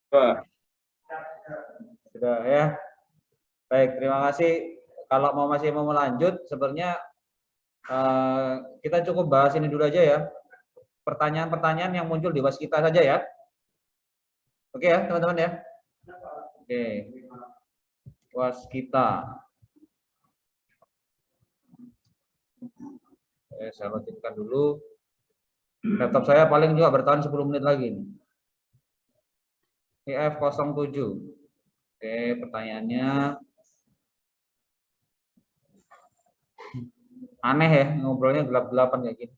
Wah, sudah ya. Baik, terima kasih. Kalau masih mau lanjut, sebenarnya kita cukup bahas ini dulu aja ya. Pertanyaan-pertanyaan yang muncul di Waskita saja ya. Oke ya, teman-teman ya. Oke. Waskita. Saya lanjutkan dulu. Laptop saya paling juga bertahan 10 menit lagi. IF07. Oke, pertanyaannya aneh ya, ngobrolnya gelap-gelapan kayak gini.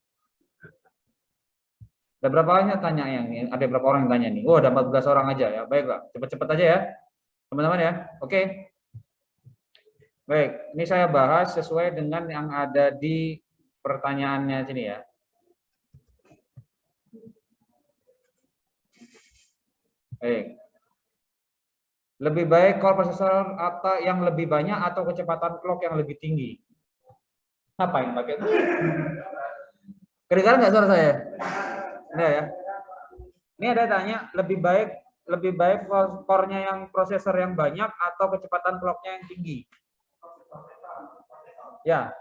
Ada berapa banyak tanya yang ini? Ada berapa orang yang tanya nih? Oh, ada 14 orang aja ya. Baiklah, cepat-cepat aja ya, teman-teman ya. Oke. Baik, ini saya bahas sesuai dengan yang ada di pertanyaannya sini ya. Baik. Lebih baik core prosesor atau yang lebih banyak atau kecepatan clock yang lebih tinggi? Apa yang pakai itu? Kedengaran nggak suara saya? Nah ya. Ini ada tanya lebih baik core-nya yang prosesor yang banyak atau kecepatan clock-nya yang tinggi? Ya.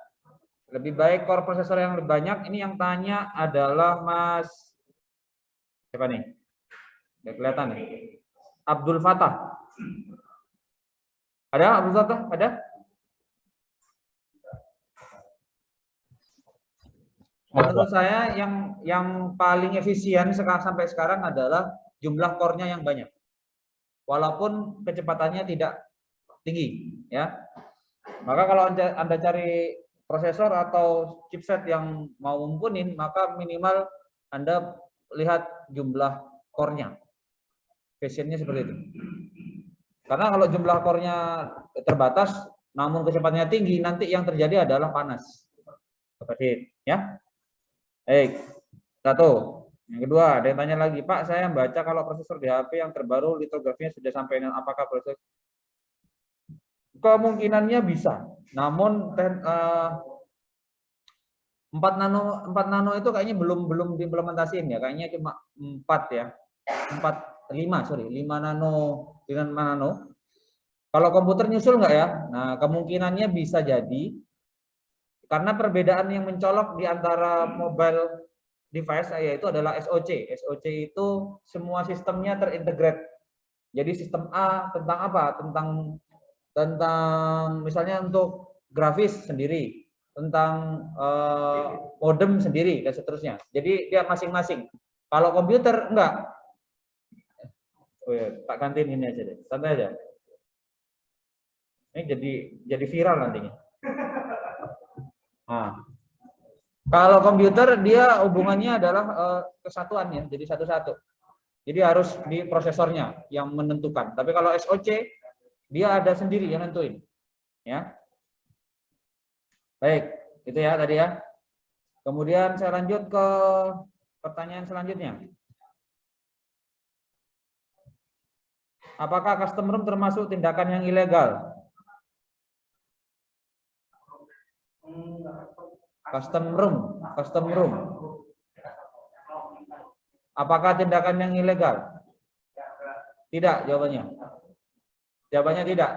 Lebih baik core prosesor yang lebih banyak. Ini yang tanya adalah Mas siapa nih? Nggak kelihatan nih. Abdul Fatah. Ada Abdul Fatah? Ada? Menurut saya yang paling efisien sampai sekarang adalah jumlah core-nya yang banyak. Walaupun kecepatannya tidak tinggi, ya. Maka kalau Anda cari prosesor atau chipset yang mau mumpunin, maka minimal Anda lihat jumlah core-nya. Fashionnya seperti itu. Karena kalau jumlah core-nya terbatas, namun kecepatannya tinggi, nanti yang terjadi adalah panas. Seperti itu, ya. Baik, satu. Yang kedua, ada yang tanya lagi, Pak, saya baca kalau prosesor di HP yang terbaru litografinya sudah sampai dengan apakah proses? Kemungkinannya bisa, namun 4 nano itu kayaknya belum diimplementasiin ya, kayaknya cuma 4 ya. 5 nano dengan nano. Kalau komputer nyusul nggak ya? Nah, kemungkinannya bisa jadi karena perbedaan yang mencolok di antara mobile device yaitu adalah SoC. SoC itu semua sistemnya terintegrate. Jadi sistem A tentang apa? Tentang misalnya untuk grafis sendiri, tentang modem sendiri dan seterusnya. Jadi dia masing-masing. Kalau komputer enggak. Oh ya, tak gantiin ini aja deh. Santai aja. Ini jadi viral nantinya. Nah, kalau komputer dia hubungannya adalah kesatuan ya, jadi satu-satu. Jadi harus di prosesornya yang menentukan. Tapi kalau SoC dia ada sendiri yang nentuin. Ya. Baik, itu ya tadi ya. Kemudian saya lanjut ke pertanyaan selanjutnya. Apakah custom ROM termasuk tindakan yang ilegal? Custom ROM. Apakah tindakan yang ilegal? Tidak, jawabannya. Jawabannya tidak.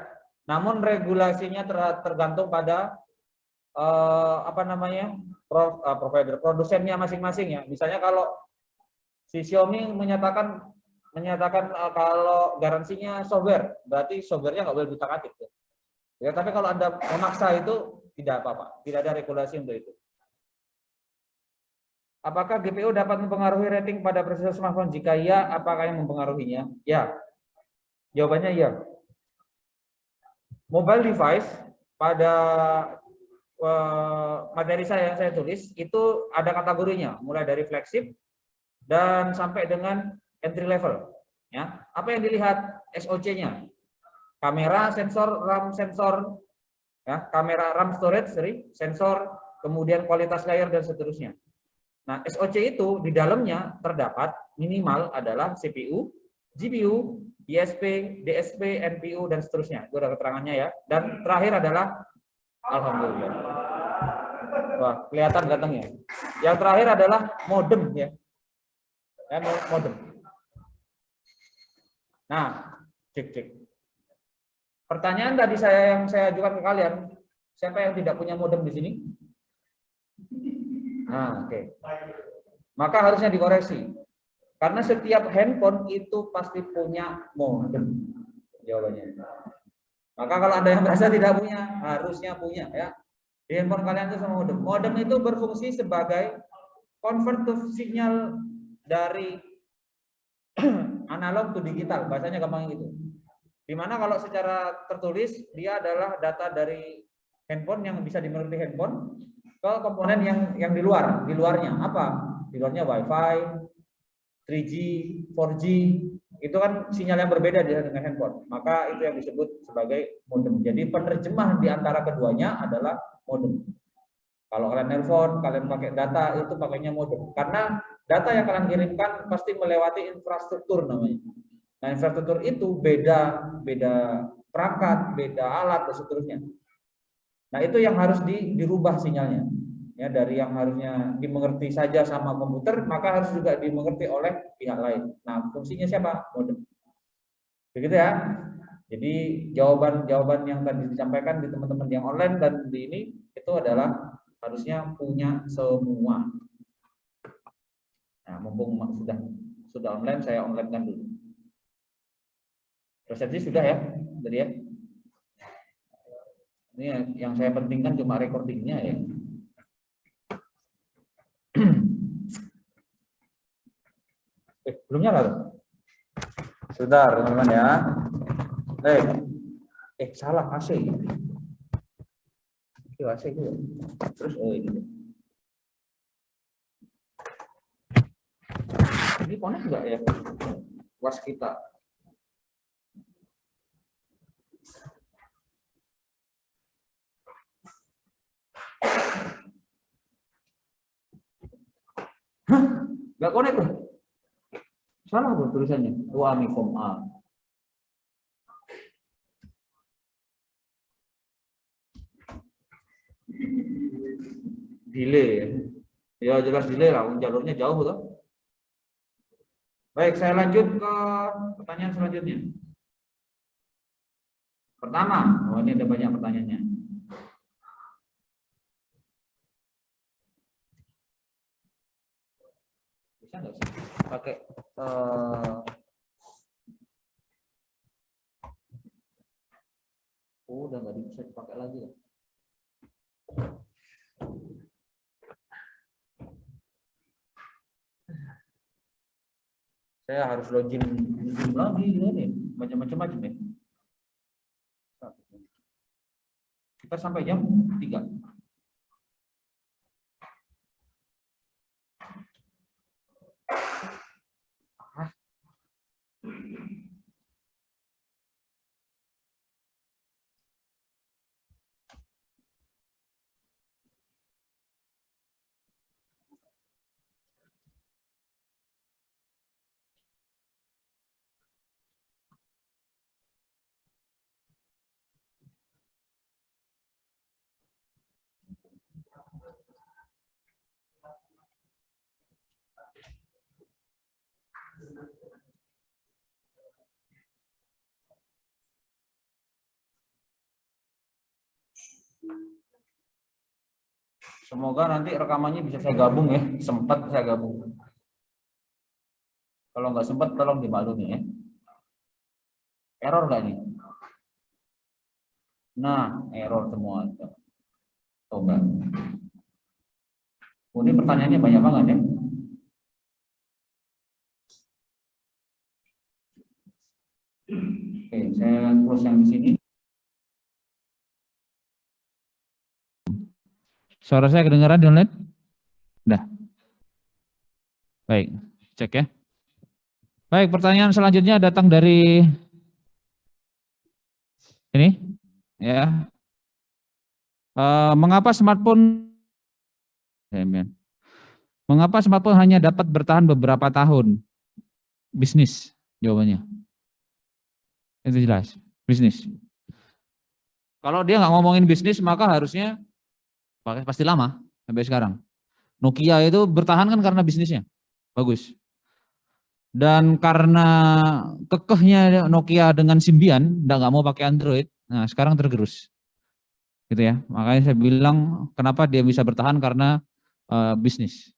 Namun regulasinya tergantung pada provider produsennya masing-masing ya. Misalnya kalau si Xiaomi menyatakan kalau garansinya software, berarti softwarenya nggak boleh diutak-atik. Ya, tapi kalau Anda memaksa itu tidak apa-apa, tidak ada regulasi untuk itu. Apakah GPU dapat mempengaruhi rating pada prosesor smartphone? Jika iya, apakah yang mempengaruhinya? Ya. Jawabannya iya. Mobile device pada materi yang saya tulis itu ada kategorinya, mulai dari flagship dan sampai dengan entry level. Ya, apa yang dilihat SoC-nya? Kamera, sensor, RAM, sensor, ya, kamera, RAM, storage, sensor, kemudian kualitas layar dan seterusnya. Nah, SoC itu di dalamnya terdapat minimal adalah CPU, GPU, ISP, DSP, NPU dan seterusnya. Itu ada keterangannya ya. Dan terakhir adalah alhamdulillah. Wah, kelihatan gantengnya. Yang terakhir adalah modem ya. Modem. Nah, cek. Pertanyaan tadi yang saya ajukan ke kalian, siapa yang tidak punya modem di sini? Nah, oke. Maka harusnya dikoreksi. Karena setiap handphone itu pasti punya modem. Jawabannya. Maka kalau ada yang merasa tidak punya, harusnya punya ya. Di handphone kalian itu sama modem. Modem itu berfungsi sebagai converter sinyal dari analog ke digital, bahasanya gampang gitu. Dimana kalau secara tertulis dia adalah data dari handphone yang bisa dimengerti handphone ke komponen yang di luarnya apa? Di luarnya WiFi, 3G, 4G, itu kan sinyal yang berbeda dengan handphone. Maka itu yang disebut sebagai modem. Jadi penerjemah di antara keduanya adalah modem. Kalau kalian nelpon, kalian pakai data, itu pakainya modem. Karena data yang kalian kirimkan pasti melewati infrastruktur namanya. Nah, infrastruktur itu beda perangkat, beda alat, dan seterusnya. Nah, itu yang harus dirubah sinyalnya. Ya, dari yang harusnya dimengerti saja sama komputer, maka harus juga dimengerti oleh pihak lain. Nah, fungsinya siapa? Modem. Begitu ya. Jadi jawaban yang tadi disampaikan di teman-teman yang online dan di ini itu adalah harusnya punya semua. Nah, mumpung sudah online, saya online-kan dulu. Persepsi sudah ya, tadi ya. Ini yang saya pentingkan cuma recordingnya ya. Belum nyala. Sebentar teman-teman ya. Salah AC. Itu AC itu. Terus ini. Ini connect enggak ya? Was kita. Hah? Enggak connect loh. Salah tuh tulisannya. Wamikom A. Delay. Ya jelas delay lah, jalurnya jauh tuh. Baik, saya lanjut ke pertanyaan selanjutnya. Pertama, ini ada banyak pertanyaannya. Bisa nggak sih pakai udah nggak bisa dipakai lagi ya. Saya harus login lagi ini macam-macam ya. Kita sampai jam 3. Semoga nanti rekamannya bisa saya gabung ya, sempat saya gabung. Kalau nggak sempat tolong dimaklumi ya. Error nggak nih? Nah, error semua. Oh enggak. Ini pertanyaannya banyak banget ya. Oke, saya close yang di sini. Suara saya kedengaran di online? Udah. Baik, cek ya. Baik, pertanyaan selanjutnya datang dari ini ya. Mengapa smartphone hanya dapat bertahan beberapa tahun? Bisnis jawabannya. Itu jelas, bisnis. Kalau dia nggak ngomongin bisnis, maka harusnya pasti lama sampai sekarang. Nokia itu bertahan kan karena bisnisnya bagus. Dan karena kekehnya Nokia dengan Symbian, nggak mau pakai Android, nah sekarang tergerus, gitu ya. Makanya saya bilang kenapa dia bisa bertahan karena bisnis.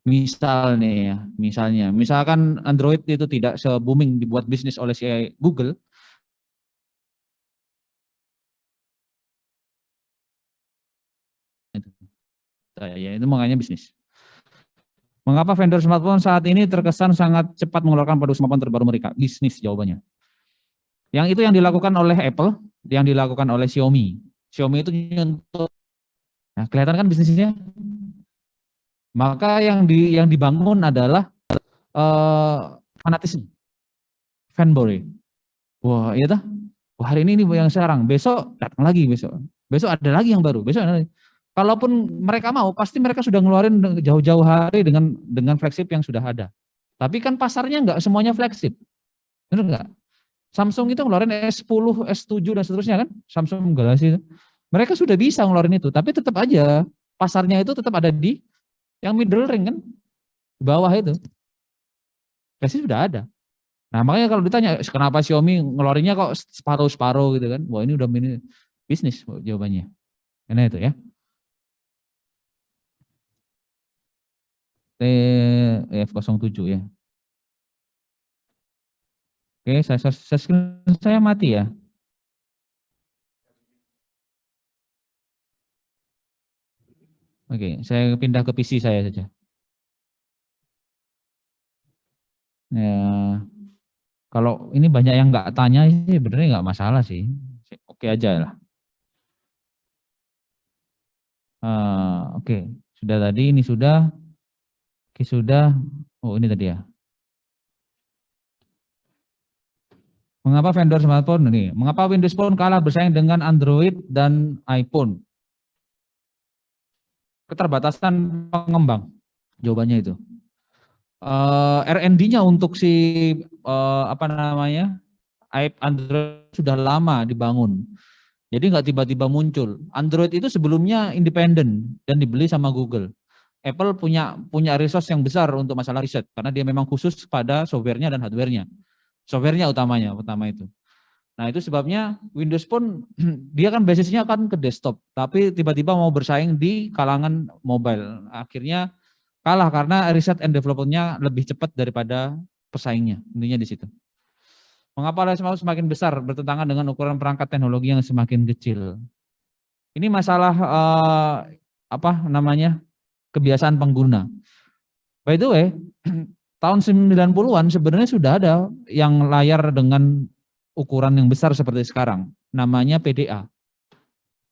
Misal nih ya, misalkan Android itu tidak se-booming dibuat bisnis oleh si Google, ya itu makanya bisnis. Mengapa vendor smartphone saat ini terkesan sangat cepat mengeluarkan produk smartphone terbaru mereka? Bisnis jawabannya. Yang itu yang dilakukan oleh Apple, yang dilakukan oleh Xiaomi. Xiaomi itu untuk, nah kelihatan kan bisnisnya. Maka yang dibangun adalah fanatisme, fanboy. Wah, iya dah. Wah, hari ini yang sekarang, besok datang lagi besok. Besok ada lagi yang baru, besok ada lagi. Kalaupun mereka mau, pasti mereka sudah ngeluarin jauh-jauh hari dengan flagship yang sudah ada. Tapi kan pasarnya enggak semuanya flagship. Benar enggak? Samsung itu ngeluarin S10, S7 dan seterusnya kan, Samsung Galaxy itu. Mereka sudah bisa ngeluarin itu, tapi tetap aja pasarnya itu tetap ada di yang middle ring kan, di bawah itu. Pasti sudah ada. Nah makanya kalau ditanya kenapa Xiaomi ngeluarinnya kok separuh-separuh gitu kan, wah ini udah bisnis jawabannya. Karena itu ya. TF07 ya. Oke, saya mati ya. Oke, saya pindah ke PC saya saja. Ya, kalau ini banyak yang nggak tanya sih, sebenarnya nggak masalah sih. Oke aja lah. Oke, sudah tadi ini sudah, oke sudah. Oh ini tadi ya. Mengapa vendor smartphone ini? Mengapa Windows Phone kalah bersaing dengan Android dan iPhone? Keterbatasan pengembang. Jawabannya itu. R&D-nya untuk si apa namanya Android sudah lama dibangun. Jadi nggak tiba-tiba muncul. Android itu sebelumnya independen dan dibeli sama Google. Apple punya resource yang besar untuk masalah riset karena dia memang khusus pada softwarenya dan hardwarenya. Softwarenya pertama itu. Nah itu sebabnya Windows Phone dia kan basisnya kan ke desktop, tapi tiba-tiba mau bersaing di kalangan mobile. Akhirnya kalah karena riset and development-nya lebih cepat daripada pesaingnya. Intinya di situ. Mengapa layar semakin besar bertentangan dengan ukuran perangkat teknologi yang semakin kecil? Ini masalah apa namanya? Kebiasaan pengguna. By the way, tahun 90-an sebenarnya sudah ada yang layar dengan ukuran yang besar seperti sekarang. Namanya PDA.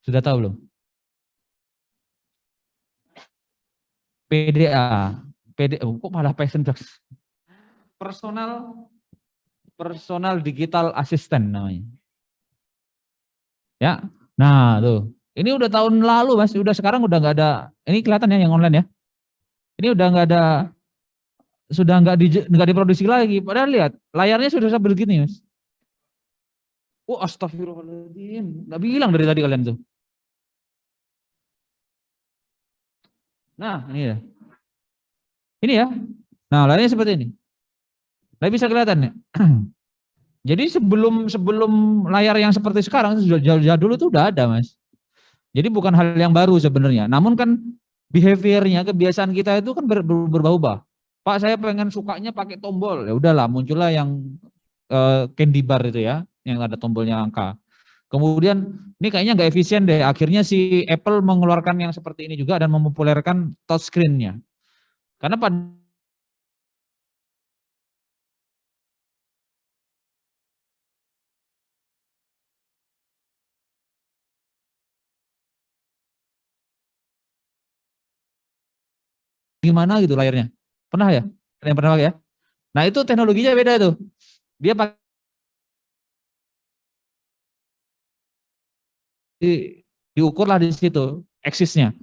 Sudah tahu belum? PDA. PDA, kok malah passion personal personal digital assistant namanya. Ya. Nah, tuh. Ini udah tahun lalu, Mas. Udah sekarang udah nggak ada. Ini kelihatan ya yang online ya. Ini udah nggak ada, sudah nggak diproduksi lagi. Padahal lihat, layarnya sudah sampai begini, Mas. Oh, astagfirullahaladzim. Nggak bilang dari tadi kalian tuh. Nah, ini ya. Ini ya. Nah, layarnya seperti ini. Nah, bisa kelihatan ya. Jadi sebelum sebelum layar yang seperti sekarang jadul itu udah ada, Mas. Jadi bukan hal yang baru sebenarnya. Namun kan behaviornya, kebiasaan kita itu kan berubah-ubah. Pak, saya pengen sukanya pakai tombol. Ya udahlah, muncullah yang candy bar itu ya, yang ada tombolnya angka. Kemudian ini kayaknya nggak efisien deh. Akhirnya si Apple mengeluarkan yang seperti ini juga dan mempopulerkan touchscreen-nya. Karena pada gimana gitu layarnya. Pernah ya? Ada yang pernah pakai ya? Nah itu teknologinya beda tuh. Dia pakai diukurlah di situ eksisnya.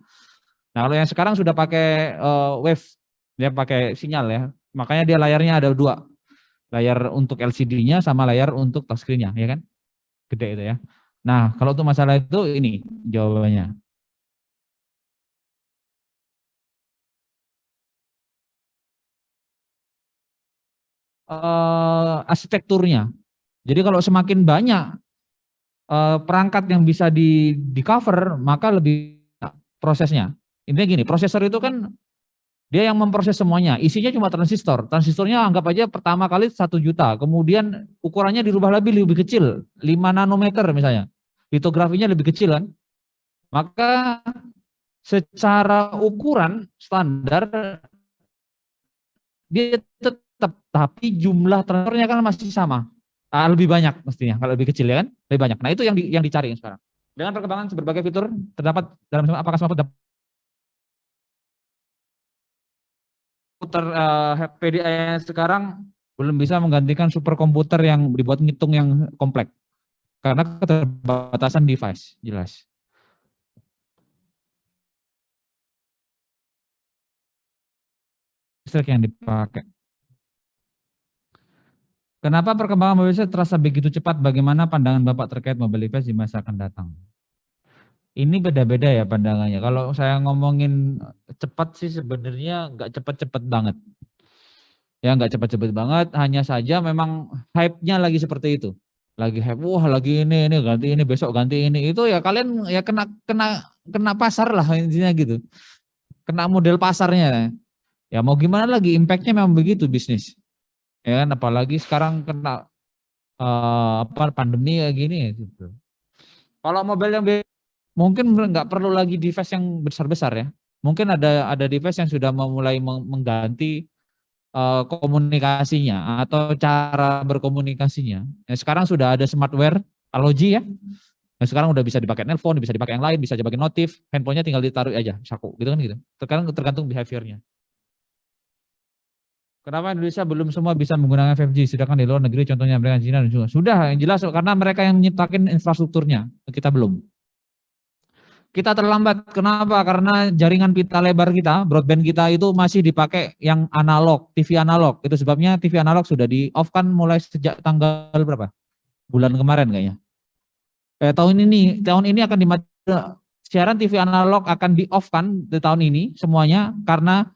Nah kalau yang sekarang sudah pakai wave, dia pakai sinyal ya. Makanya dia layarnya ada dua. Layar untuk LCD-nya sama layar untuk touchscreen-nya, ya kan? Gede itu ya. Nah kalau untuk masalah itu ini jawabannya. arsitekturnya. Jadi kalau semakin banyak perangkat yang bisa di cover, maka lebih prosesnya. Intinya gini, prosesor itu kan dia yang memproses semuanya. Isinya cuma transistor. Transistornya anggap aja pertama kali 1 juta. Kemudian ukurannya dirubah lebih kecil. 5 nanometer misalnya. Litografinya lebih kecil kan. Maka secara ukuran standar dia tetap. Tapi jumlah transistornya kan masih sama. Lebih banyak mestinya. Kalau lebih kecil ya kan. Lebih banyak. Nah itu yang dicari sekarang. Dengan perkembangan berbagai fitur terdapat dalam apakah smartphone komputer PDI sekarang belum bisa menggantikan superkomputer yang dibuat ngitung yang kompleks karena keterbatasan device jelas. Listrik yang dipakai. Kenapa perkembangan mobil listrik terasa begitu cepat? Bagaimana pandangan Bapak terkait mobil listrik di masa akan datang? Ini beda-beda ya pandangannya. Kalau saya ngomongin cepat sih sebenarnya nggak cepat-cepat banget. Ya nggak cepat-cepat banget, hanya saja memang hype-nya lagi seperti itu. Lagi hype, wah lagi ini ganti ini, besok ganti ini. Itu ya kalian ya kena pasar lah intinya gitu. Kena model pasarnya. Ya mau gimana lagi, impact-nya memang begitu bisnis. Ya kan, apalagi sekarang kena pandemi kayak gini gitu. Kalau mobil yang mungkin nggak perlu lagi device yang besar-besar ya. Mungkin ada device yang sudah mulai mengganti komunikasinya atau cara berkomunikasinya. Ya, sekarang sudah ada smartware, Alogi ya. Nah, sekarang udah bisa dipakai nelpon, bisa dipakai yang lain, bisa dipakai notif, handphonenya tinggal ditaruh aja, saku, gitu kan gitu. Tergantung behaviornya. Kenapa Indonesia belum semua bisa menggunakan 5G, sedangkan di luar negeri contohnya Amerika, China dan juga sudah yang jelas karena mereka yang menciptakan infrastrukturnya, kita belum. Kita terlambat. Kenapa? Karena jaringan pita lebar kita, broadband kita itu masih dipakai yang analog, TV analog. Itu sebabnya TV analog sudah di-off-kan mulai sejak tanggal berapa? Bulan kemarin kayaknya. Tahun ini akan dimatikan. Siaran TV analog akan di-off-kan di tahun ini semuanya karena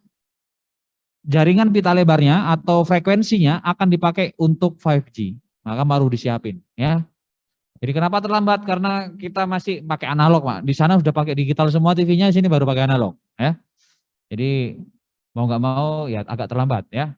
jaringan pita lebarnya atau frekuensinya akan dipakai untuk 5G. Maka baru disiapin, ya. Jadi kenapa terlambat? Karena kita masih pakai analog, Pak. Di sana sudah pakai digital semua TV-nya, sini baru pakai analog, ya. Jadi mau nggak mau ya agak terlambat, ya.